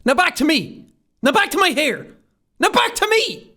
Now back to me. Now back to my hair. Now back to me.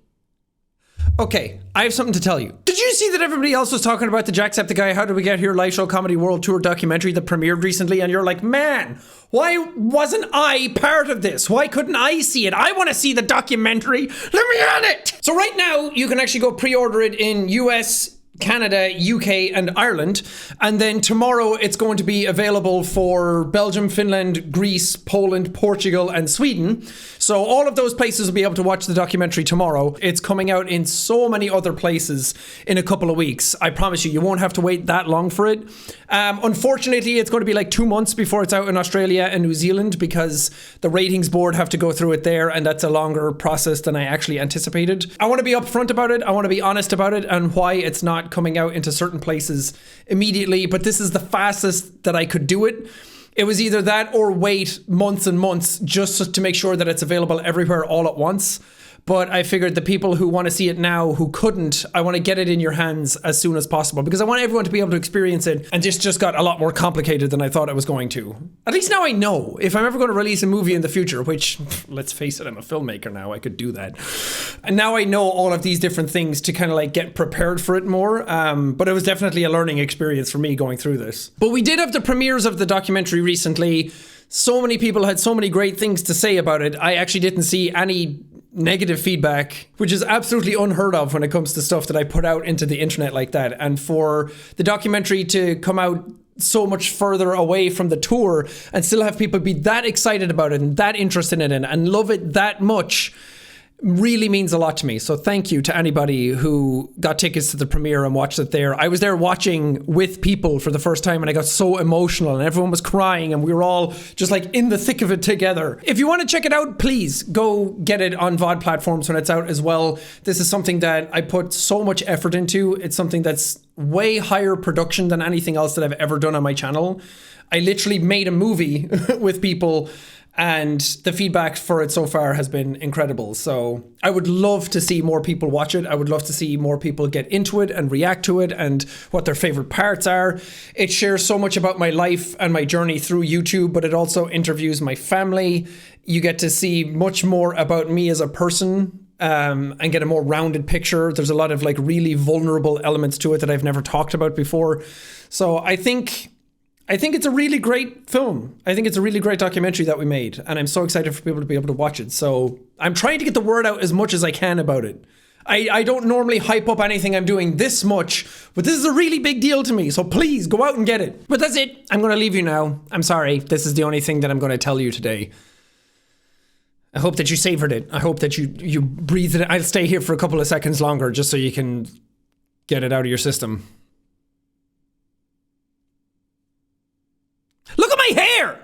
Okay, I have something to tell you. Did you see that everybody else was talking about the Jacksepticeye How Did We Get Here live show comedy world tour documentary that premiered recently? And you're like, man, why wasn't I part of this? Why couldn't I see it? I want to see the documentary. Let me on it. So right now, you can actually go pre-order it in US, Canada, UK, and Ireland. And then tomorrow it's going to be available for Belgium, Finland, Greece, Poland, Portugal, and Sweden. So all of those places will be able to watch the documentary tomorrow. It's coming out in so many other places in a couple of weeks. I promise you, you won't have to wait that long for it. Unfortunately, it's going to be like 2 months before it's out in Australia and New Zealand because the ratings board have to go through it there, and that's a longer process than I actually anticipated. I want to be upfront about it. I want to be honest about it and why it's not coming out into certain places immediately, but this is the fastest that I could do it. It was either that or wait months and months just to make sure that it's available everywhere all at once. But I figured the people who want to see it now who couldn't, I want to get it in your hands as soon as possible because I want everyone to be able to experience it, and this just got a lot more complicated than I thought it was going to. At least now I know if I'm ever going to release a movie in the future, which, let's face it, I'm a filmmaker now, I could do that. And now I know all of these different things to kind of like get prepared for it more. But it was definitely a learning experience for me going through this. But we did have the premieres of the documentary recently. So many people had so many great things to say about it. I actually didn't see any negative feedback, which is absolutely unheard of when it comes to stuff that I put out into the internet like that. And for the documentary to come out so much further away from the tour and still have people be that excited about it and that interested in it and love it that much really means a lot to me. So thank you to anybody who got tickets to the premiere and watched it there. I was there watching with people for the first time and I got so emotional and everyone was crying and we were all just like in the thick of it together. If you want to check it out, please go get it on VOD platforms when it's out as well. This is something that I put so much effort into. It's something that's way higher production than anything else that I've ever done on my channel. I literally made a movie with people, and the feedback for it so far has been incredible. So I would love to see more people watch it. I would love to see more people get into it and react to it and what their favorite parts are. It shares so much about my life and my journey through YouTube, but it also interviews my family. You get to see much more about me as a person and get a more rounded picture. There's a lot of like really vulnerable elements to it that I've never talked about before. So I think it's a really great film. I think it's a really great documentary that we made, and I'm so excited for people to be able to watch it. So I'm trying to get the word out as much as I can about it. I don't normally hype up anything I'm doing this much, but this is a really big deal to me, so please go out and get it. But that's it. I'm going to leave you now. I'm sorry. This is the only thing that I'm going to tell you today. I hope that you savored it. I hope that you breathed it. I'll stay here for a couple of seconds longer just so you can get it out of your system. Look at my hair!